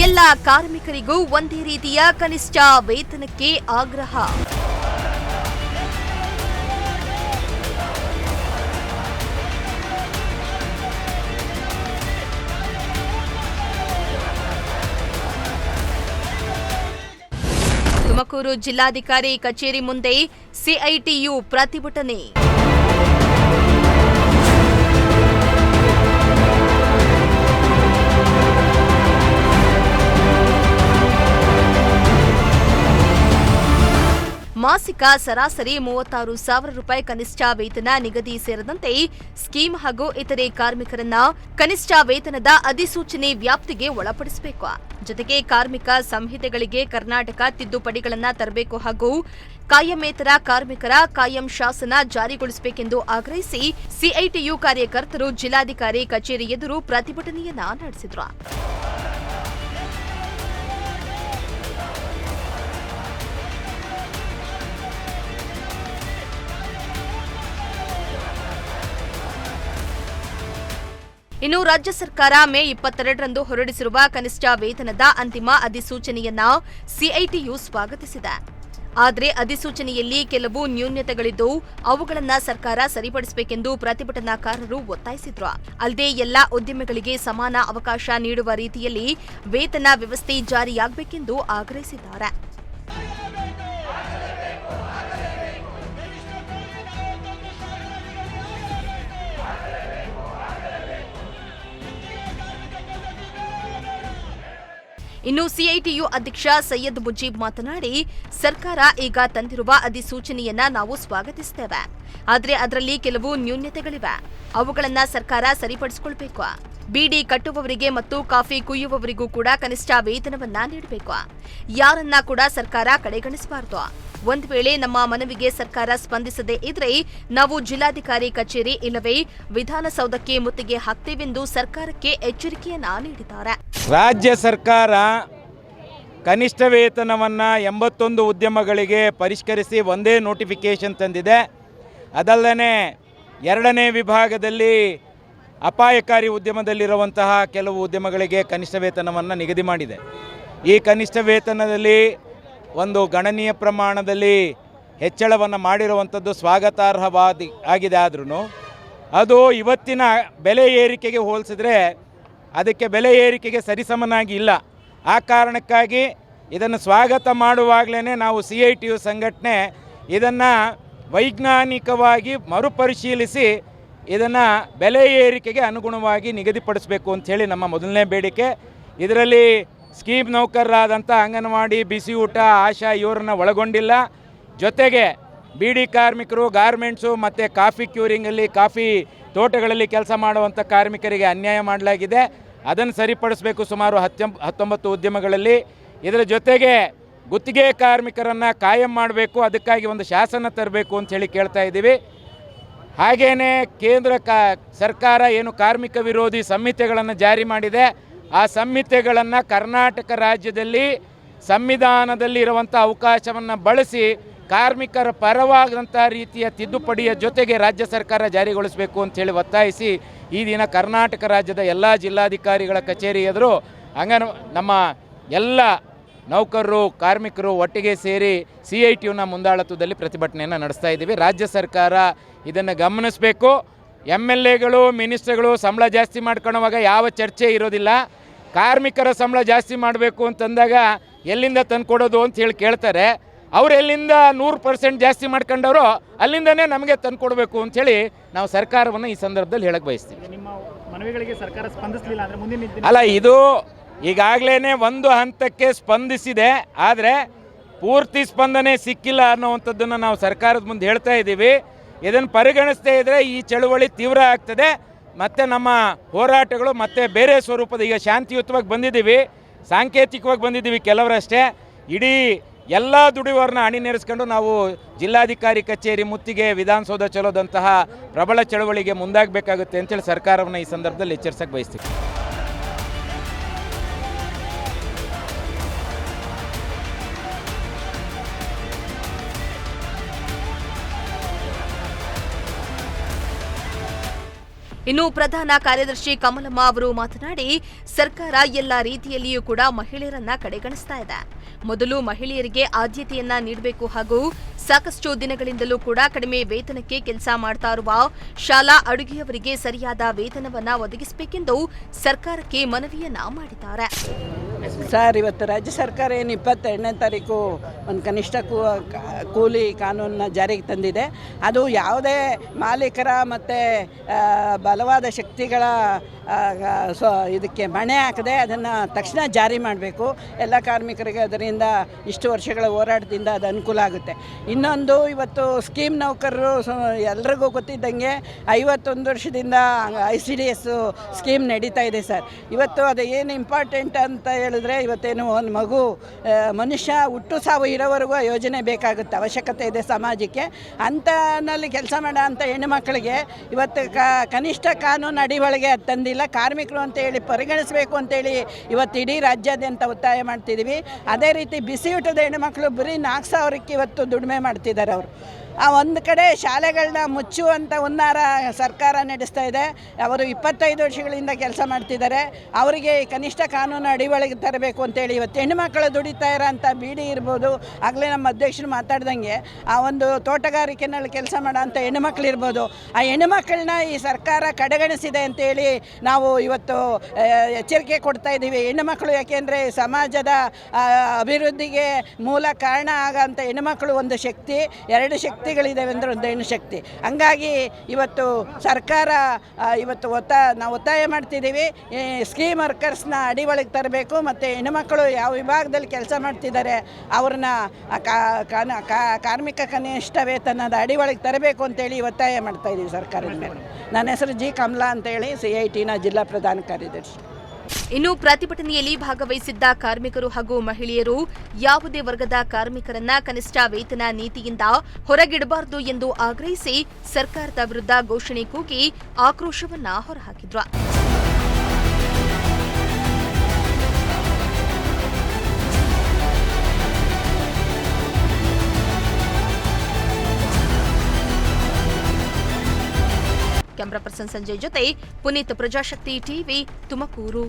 ಎಲ್ಲ ಕಾರ್ಮಿಕರಿಗೂ ಒಂದೇ ರೀತಿಯ ಕನಿಷ್ಠ ವೇತನಕ್ಕೆ ಆಗ್ರಹ. ತುಮಕೂರು ಜಿಲ್ಲಾಧಿಕಾರಿ ಕಚೇರಿ ಮುಂದೆ ಸಿಐಟಿಯು ಪ್ರತಿಭಟನೆ. ಮಾಸಿಕ ಸರಾಸರಿ 36,000 ರೂಪಾಯಿ ಕನಿಷ್ಠ ವೇತನ ನಿಗದಿ ಸೇರಿದಂತೆ ಸ್ಕೀಮ್ ಹಾಗೂ ಇತರೆ ಕಾರ್ಮಿಕರನ್ನ ಕನಿಷ್ಠ ವೇತನದ ಅಧಿಸೂಚನೆ ವ್ಯಾಪ್ತಿಗೆ ಒಳಪಡಿಸಬೇಕು. ಜೊತೆಗೆ ಕಾರ್ಮಿಕ ಸಂಹಿತೆಗಳಿಗೆ ಕರ್ನಾಟಕ ತಿದ್ದುಪಡಿಗಳನ್ನು ತರಬೇಕು ಹಾಗೂ ಕಾಯಮೇತರ ಕಾರ್ಮಿಕರ ಕಾಯಂ ಶಾಸನ ಜಾರಿಗೊಳಿಸಬೇಕೆಂದು ಆಗ್ರಹಿಸಿ ಸಿಐಟಿಯು ಕಾರ್ಯಕರ್ತರು ಜಿಲ್ಲಾಧಿಕಾರಿ ಕಚೇರಿ ಎದುರು ಪ್ರತಿಭಟನೆಯನ್ನ ನಡೆಸಿದರು. ಇನ್ನು ರಾಜ್ಯ ಸರ್ಕಾರ ಮೇ 22ರಂದು ಹೊರಡಿಸಿರುವ ಕನಿಷ್ಠ ವೇತನದ ಅಂತಿಮ ಅಧಿಸೂಚನೆಯನ್ನ ಸಿಐಟಿಯು ಸ್ವಾಗತಿಸಿದೆ. ಆದರೆ ಅಧಿಸೂಚನೆಯಲ್ಲಿ ಕೆಲವು ನ್ಯೂನತೆಗಳಿದ್ದು ಅವುಗಳನ್ನು ಸರ್ಕಾರ ಸರಿಪಡಿಸಬೇಕೆಂದು ಪ್ರತಿಭಟನಾಕಾರರು ಒತ್ತಾಯಿಸಿದ್ರು. ಅಲ್ಲದೆ ಎಲ್ಲಾ ಉದ್ಯಮಿಗಳಿಗೆ ಸಮಾನ ಅವಕಾಶ ನೀಡುವ ರೀತಿಯಲ್ಲಿ ವೇತನ ವ್ಯವಸ್ಥೆ ಜಾರಿಯಾಗಬೇಕೆಂದು ಆಗ್ರಹಿಸಿದ್ದಾರೆ. ಇನ್ನು ಸಿಐಟಿಯು ಅಧ್ಯಕ್ಷ ಸೈಯದ್ ಮುಜೀಬ್ ಮಾತನಾಡಿ, ಸರ್ಕಾರ ಈಗ ತಂದಿರುವ ಅಧಿಸೂಚನೆಯನ್ನ ನಾವು ಸ್ವಾಗತಿಸುತ್ತೇವೆ. ಆದರೆ ಅದರಲ್ಲಿ ಕೆಲವು ನ್ಯೂನತೆಗಳಿವೆ. ಅವುಗಳನ್ನು ಸರ್ಕಾರ ಸರಿಪಡಿಸಿಕೊಳ್ಳಬೇಕು. ಬೀಡಿ ಕಟ್ಟುವವರಿಗೆ ಮತ್ತು ಕಾಫಿ ಕುಯ್ಯುವವರಿಗೂ ಕೂಡ ಕನಿಷ್ಠ ವೇತನವನ್ನ ನೀಡಬೇಕು. ಯಾರನ್ನ ಕೂಡ ಸರ್ಕಾರ ಕಡೆಗಣಿಸಬಾರದು. ಒಂದು ವೇಳೆ ನಮ್ಮ ಮನವಿಗೆ ಸರ್ಕಾರ ಸ್ಪಂದಿಸದೇ ಇದ್ರೆ ನಾವು ಜಿಲ್ಲಾಧಿಕಾರಿ ಕಚೇರಿ ಇಲ್ಲವೇ ವಿಧಾನಸೌಧಕ್ಕೆ ಮುತ್ತಿಗೆ ಹಾಕ್ತೇವೆಂದು ಸರ್ಕಾರಕ್ಕೆ ಎಚ್ಚರಿಕೆಯನ್ನ ನೀಡಿದ್ದಾರೆ. ರಾಜ್ಯ ಸರ್ಕಾರ ಕನಿಷ್ಠ ವೇತನವನ್ನು 81 ಉದ್ಯಮಗಳಿಗೆ ಪರಿಷ್ಕರಿಸಿ ಒಂದೇ ನೋಟಿಫಿಕೇಷನ್ ತಂದಿದೆ. ಅದಲ್ಲದೆ 2ನೇ ವಿಭಾಗದಲ್ಲಿ ಅಪಾಯಕಾರಿ ಉದ್ಯಮದಲ್ಲಿರುವಂತಹ ಕೆಲವು ಉದ್ಯಮಗಳಿಗೆ ಕನಿಷ್ಠ ವೇತನವನ್ನು ನಿಗದಿ ಮಾಡಿದೆ. ಈ ಕನಿಷ್ಠ ವೇತನದಲ್ಲಿ ಒಂದು ಗಣನೀಯ ಪ್ರಮಾಣದಲ್ಲಿ ಹೆಚ್ಚಳವನ್ನು ಮಾಡಿರುವಂಥದ್ದು ಸ್ವಾಗತಾರ್ಹವಾದಿ ಆಗಿದೆ. ಆದ್ರೂ ಅದು ಇವತ್ತಿನ ಬೆಲೆ ಏರಿಕೆಗೆ ಹೋಲಿಸಿದ್ರೆ ಅದಕ್ಕೆ ಬೆಲೆ ಏರಿಕೆಗೆ ಸರಿಸಮನಾಗಿ ಇಲ್ಲ. ಆ ಕಾರಣಕ್ಕಾಗಿ ಇದನ್ನು ಸ್ವಾಗತ ಮಾಡುವಾಗಲೇ ನಾವು ಸಿಐಟಿಯು ಸಂಘಟನೆ ಇದನ್ನು ವೈಜ್ಞಾನಿಕವಾಗಿ ಮರುಪರಿಶೀಲಿಸಿ ಇದನ್ನು ಬೆಲೆ ಏರಿಕೆಗೆ ಅನುಗುಣವಾಗಿ ನಿಗದಿಪಡಿಸಬೇಕು ಅಂಥೇಳಿ ನಮ್ಮ ಮೊದಲನೇ ಬೇಡಿಕೆ. ಇದರಲ್ಲಿ ಸ್ಕೀಮ್ ನೌಕರರಾದಂಥ ಅಂಗನವಾಡಿ, ಬಿಸಿ ಊಟ, ಆಶಾ ಇವರನ್ನು ಒಳಗೊಂಡಿಲ್ಲ. ಜೊತೆಗೆ ಬೀಡಿ ಕಾರ್ಮಿಕರು, ಗಾರ್ಮೆಂಟ್ಸು ಮತ್ತು ಕಾಫಿ ಕ್ಯೂರಿಂಗಲ್ಲಿ, ಕಾಫಿ ತೋಟಗಳಲ್ಲಿ ಕೆಲಸ ಮಾಡುವಂಥ ಕಾರ್ಮಿಕರಿಗೆ ಅನ್ಯಾಯ ಮಾಡಲಾಗಿದೆ. ಅದನ್ನು ಸರಿಪಡಿಸಬೇಕು ಸುಮಾರು 19 ಉದ್ಯಮಗಳಲ್ಲಿ. ಇದರ ಜೊತೆಗೆ ಗುತ್ತಿಗೆ ಕಾರ್ಮಿಕರನ್ನು ಕಾಯಂ ಮಾಡಬೇಕು. ಅದಕ್ಕಾಗಿ ಒಂದು ಶಾಸನ ತರಬೇಕು ಅಂಥೇಳಿ ಕೇಳ್ತಾ ಇದ್ದೀವಿ. ಹಾಗೆಯೇ ಕೇಂದ್ರ ಸರ್ಕಾರ ಏನು ಕಾರ್ಮಿಕ ವಿರೋಧಿ ಸಂಹಿತೆಗಳನ್ನು ಜಾರಿ ಮಾಡಿದೆ, ಆ ಸಂಹಿತೆಗಳನ್ನು ಕರ್ನಾಟಕ ರಾಜ್ಯದಲ್ಲಿ ಸಂವಿಧಾನದಲ್ಲಿ ಇರುವಂಥ ಅವಕಾಶವನ್ನು ಬಳಸಿ ಕಾರ್ಮಿಕರ ಪರವಾದಂಥ ರೀತಿಯ ತಿದ್ದುಪಡಿಯ ಜೊತೆಗೆ ರಾಜ್ಯ ಸರ್ಕಾರ ಜಾರಿಗೊಳಿಸಬೇಕು ಅಂಥೇಳಿ ಒತ್ತಾಯಿಸಿ ಈ ದಿನ ಕರ್ನಾಟಕ ರಾಜ್ಯದ ಎಲ್ಲ ಜಿಲ್ಲಾಧಿಕಾರಿಗಳ ಕಚೇರಿ ಎದುರು ನಮ್ಮ ಎಲ್ಲ ನೌಕರರು, ಕಾರ್ಮಿಕರು ಒಟ್ಟಿಗೆ ಸೇರಿ ಸಿಐಟಿಯುನ ಮುಂದಾಳತ್ವದಲ್ಲಿ ಪ್ರತಿಭಟನೆಯನ್ನು ನಡೆಸ್ತಾ ಇದ್ದೀವಿ. ರಾಜ್ಯ ಸರ್ಕಾರ ಇದನ್ನು ಗಮನಿಸಬೇಕು. MLAಗಳು, ಮಿನಿಸ್ಟರ್ಗಳು ಸಂಬಳ ಜಾಸ್ತಿ ಮಾಡ್ಕೊಳ್ಳುವಾಗ ಯಾವ ಚರ್ಚೆ ಇರೋದಿಲ್ಲ. ಕಾರ್ಮಿಕರ ಸಂಬಳ ಜಾಸ್ತಿ ಮಾಡಬೇಕು ಅಂತಂದಾಗ ಎಲ್ಲಿಂದ ತಂದು ಕೊಡೋದು ಅಂತ ಹೇಳಿ ಕೇಳ್ತಾರೆ. ಅವ್ರು ಎಲ್ಲಿಂದ 100% ಜಾಸ್ತಿ ಮಾಡ್ಕೊಂಡವರು ಅಲ್ಲಿಂದನೇ ನಮಗೆ ತಂದು ಕೊಡಬೇಕು ಅಂಥೇಳಿ ನಾವು ಸರ್ಕಾರವನ್ನು ಈ ಸಂದರ್ಭದಲ್ಲಿ ಹೇಳಕ್ಕೆ ಬಯಸ್ತೀವಿ. ನಿಮ್ಮ ಮನವಿಗಳಿಗೆ ಸರ್ಕಾರ ಸ್ಪಂದಿಸಲಿಲ್ಲ ಅಂದರೆ ಮುಂದಿನ ಅಲ್ಲ, ಇದು ಈಗಾಗಲೇ ಒಂದು ಹಂತಕ್ಕೆ ಸ್ಪಂದಿಸಿದೆ. ಆದರೆ ಪೂರ್ತಿ ಸ್ಪಂದನೆ ಸಿಕ್ಕಿಲ್ಲ ಅನ್ನುವಂಥದ್ದನ್ನು ನಾವು ಸರ್ಕಾರದ ಮುಂದೆ ಹೇಳ್ತಾ ಇದ್ದೀವಿ. ಇದನ್ನು ಪರಿಗಣಿಸದೇ ಇದ್ದರೆ ಈ ಚಳುವಳಿ ತೀವ್ರ ಆಗ್ತದೆ. ಮತ್ತು ನಮ್ಮ ಹೋರಾಟಗಳು ಮತ್ತೆ ಬೇರೆ ಸ್ವರೂಪದ, ಈಗ ಶಾಂತಿಯುತವಾಗಿ ಬಂದಿದ್ದೀವಿ, ಸಾಂಕೇತಿಕವಾಗಿ ಬಂದಿದ್ದೀವಿ ಕೆಲವರಷ್ಟೇ. ಇಡೀ ಎಲ್ಲ ದುಡಿಯೋರನ್ನ ಅಣಿನೇರಿಸ್ಕೊಂಡು ನಾವು ಜಿಲ್ಲಾಧಿಕಾರಿ ಕಚೇರಿ ಮುತ್ತಿಗೆ, ವಿಧಾನಸೌಧ ಚಲೋದಂತಹ ಪ್ರಬಲ ಚಳವಳಿಗೆ ಮುಂದಾಗಬೇಕಾಗುತ್ತೆ ಅಂತೇಳಿ ಸರ್ಕಾರವನ್ನು ಈ ಸಂದರ್ಭದಲ್ಲಿ ಎಚ್ಚರಿಸಕ್ಕೆ ಬಯಸ್ತೀವಿ. ಇನ್ನು ಪ್ರಧಾನ ಕಾರ್ಯದರ್ಶಿ ಕಮಲಮ್ಮ ಅವರು ಮಾತನಾಡಿ, ಸರ್ಕಾರ ಎಲ್ಲ ರೀತಿಯಲ್ಲಿಯೂ ಕೂಡ ಮಹಿಳೆಯರನ್ನ ಕಡೆಗಣಿಸ್ತಾ ಇದೆ. ಮೊದಲು ಮಹಿಳೆಯರಿಗೆ ಆದ್ಯತೆಯನ್ನ ನೀಡಬೇಕು ಹಾಗೂ ಸಾಕಷ್ಟು ದಿನಗಳಿಂದಲೂ ಕೂಡ ಕಡಿಮೆ ವೇತನಕ್ಕೆ ಕೆಲಸ ಮಾಡ್ತಾ ಇರುವ ಶಾಲಾ ಅಡುಗೆಯವರಿಗೆ ಸರಿಯಾದ ವೇತನವನ್ನ ಒದಗಿಸಬೇಕೆಂದು ಸರ್ಕಾರಕ್ಕೆ ಮನವಿಯನ್ನ ಮಾಡಿದ್ದಾರೆ. ಸರ್, ಇವತ್ತು ರಾಜ್ಯ ಸರ್ಕಾರ ಏನು 22ನೇ ತಾರೀಕು ಒಂದು ಕನಿಷ್ಠ ಕೂಲಿ ಕಾನೂನನ್ನ ಜಾರಿಗೆ ತಂದಿದೆ. ಅದು ಯಾವುದೇ ಮಾಲೀಕರ ಮತ್ತು ಬಲವಾದ ಶಕ್ತಿಗಳ ಇದಕ್ಕೆ ಮಣೆ ಹಾಕದೆ ಅದನ್ನು ತಕ್ಷಣ ಜಾರಿ ಮಾಡಬೇಕು. ಎಲ್ಲ ಕಾರ್ಮಿಕರಿಗೆ ಅದರಿಂದ ಇಷ್ಟು ವರ್ಷಗಳ ಹೋರಾಟದಿಂದ ಅದು ಅನುಕೂಲ ಆಗುತ್ತೆ. ಇನ್ನೊಂದು, ಇವತ್ತು ಸ್ಕೀಮ್ ನೌಕರರು ಎಲ್ರಿಗೂ ಗೊತ್ತಿದ್ದಂಗೆ 51 ವರ್ಷದಿಂದ ICDS ಸ್ಕೀಮ್ ನಡೀತಾ ಇದೆ ಸರ್. ಇವತ್ತು ಅದು ಏನು ಇಂಪಾರ್ಟೆಂಟ್ ಅಂತ ಹೇಳಿದ್ರೆ, ಇವತ್ತೇನು ಒಂದು ಮನುಷ್ಯ ಹುಟ್ಟು ಸಾವು ಇರೋವರೆಗೂ ಆ ಯೋಜನೆ ಬೇಕಾಗುತ್ತೆ, ಅವಶ್ಯಕತೆ ಇದೆ ಸಮಾಜಕ್ಕೆ. ಅಂಥನಲ್ಲಿ ಕೆಲಸ ಮಾಡೋ ಅಂಥ ಹೆಣ್ಣುಮಕ್ಕಳಿಗೆ ಇವತ್ತು ಕನಿಷ್ಠ ಕಾನೂನು ಅಡಿ ಒಳಗೆ ಅದು ತಂದಿಲ್ಲ. ಕಾರ್ಮಿಕರು ಅಂತೇಳಿ ಪರಿಗಣಿಸಬೇಕು ಅಂತೇಳಿ ಇವತ್ತು ಇಡೀ ರಾಜ್ಯಾದ್ಯಂತ ಒತ್ತಾಯ ಮಾಡ್ತಿದ್ದೀವಿ. ಅದೇ ರೀತಿ ಬಿಸಿ ಊಟದ ಹೆಣ್ಣುಮಕ್ಕಳು ಬರೀ 4,000ಕ್ಕೆ ಇವತ್ತು ದುಡಿಮೆ ಮಾಡ್ತಿದ್ದಾರೆ ಅವರು. ಆ ಒಂದು ಕಡೆ ಶಾಲೆಗಳನ್ನ ಮುಚ್ಚುವಂಥ ಹುನ್ನಾರ ಸರ್ಕಾರ ನಡೆಸ್ತಾ ಇದೆ. ಅವರು 25 ವರ್ಷಗಳಿಂದ ಕೆಲಸ ಮಾಡ್ತಿದ್ದಾರೆ. ಅವರಿಗೆ ಕನಿಷ್ಠ ಕಾನೂನು ಅಡಿ ಒಳಗೆ ತರಬೇಕು ಅಂತೇಳಿ ಇವತ್ತು ಹೆಣ್ಣುಮಕ್ಕಳು ದುಡಿತಾ ಇರೋಂಥ ಬೀಡಿ ಇರ್ಬೋದು, ಆಗಲೇ ನಮ್ಮ ಅಧ್ಯಕ್ಷರು ಮಾತಾಡ್ದಂಗೆ ಆ ಒಂದು ತೋಟಗಾರಿಕೆನಲ್ಲಿ ಕೆಲಸ ಮಾಡೋ ಅಂಥ ಹೆಣ್ಣುಮಕ್ಳು ಇರ್ಬೋದು, ಆ ಹೆಣ್ಣುಮಕ್ಕಳನ್ನ ಈ ಸರ್ಕಾರ ಕಡೆಗಣಿಸಿದೆ ಅಂತೇಳಿ ನಾವು ಇವತ್ತು ಎಚ್ಚರಿಕೆ ಕೊಡ್ತಾ ಇದ್ದೀವಿ. ಹೆಣ್ಣುಮಕ್ಕಳು ಯಾಕೆಂದರೆ ಸಮಾಜದ ಅಭಿವೃದ್ಧಿಗೆ ಮೂಲ ಕಾರಣ ಆಗೋಂಥ ಹೆಣ್ಣುಮಕ್ಕಳು ಒಂದು ಶಕ್ತಿ, ಎರಡು ಶಕ್ತಿಗಳಿದ್ದಾವೆ ಅಂದರೆ ಒಂದು ಹೆಣ್ಣು ಶಕ್ತಿ. ಹಂಗಾಗಿ ಇವತ್ತು ಸರ್ಕಾರ ನಾವು ಒತ್ತಾಯ ಮಾಡ್ತಿದ್ದೀವಿ, ಈ ಸ್ಕೀಮ್ ವರ್ಕರ್ಸ್ನ ಅಡಿ ಒಳಗೆ ತರಬೇಕು ಮತ್ತು ಹೆಣ್ಣುಮಕ್ಕಳು ಯಾವ ವಿಭಾಗದಲ್ಲಿ ಕೆಲಸ ಮಾಡ್ತಿದ್ದಾರೆ ಅವ್ರನ್ನ ಕಾರ್ಮಿಕ ಕನಿಷ್ಠ ವೇತನದ ಅಡಿ ಒಳಗೆ ತರಬೇಕು ಅಂತೇಳಿ ಒತ್ತಾಯ ಮಾಡ್ತಾ ಇದ್ದೀವಿ ಸರ್ಕಾರದ ಮೇಲೆ. ನನ್ನ ಹೆಸರು ಜಿ ಕಮಲಾ ಅಂತೇಳಿ, CITನ ಜಿಲ್ಲಾ ಪ್ರಧಾನ ಕಾರ್ಯದರ್ಶಿ. ಇನ್ನು ಪ್ರತಿಭಟನೆಯಲ್ಲಿ ಭಾಗವಹಿಸಿದ್ದ ಕಾರ್ಮಿಕರು ಹಾಗೂ ಮಹಿಳೆಯರು ಯಾವುದೇ ವರ್ಗದ ಕಾರ್ಮಿಕರನ್ನ ಕನಿಷ್ಠ ವೇತನ ನೀತಿಯಿಂದ ಹೊರಗಿಡಬಾರದು ಎಂದು ಆಗ್ರಹಿಸಿ ಸರ್ಕಾರದ ವಿರುದ್ಧ ಘೋಷಣೆ ಕೂಗಿ ಆಕ್ರೋಶವನ್ನ ಹೊರಹಾಕಿದ್ರು. ಕ್ಯಾಮರಾ ಪರ್ಸನ್ ಸಂಜಯ್ ಜೊತೆ ಪುನೀತ್, ಪ್ರಜಾಶಕ್ತಿ ಟಿವಿ, ತುಮಕೂರು.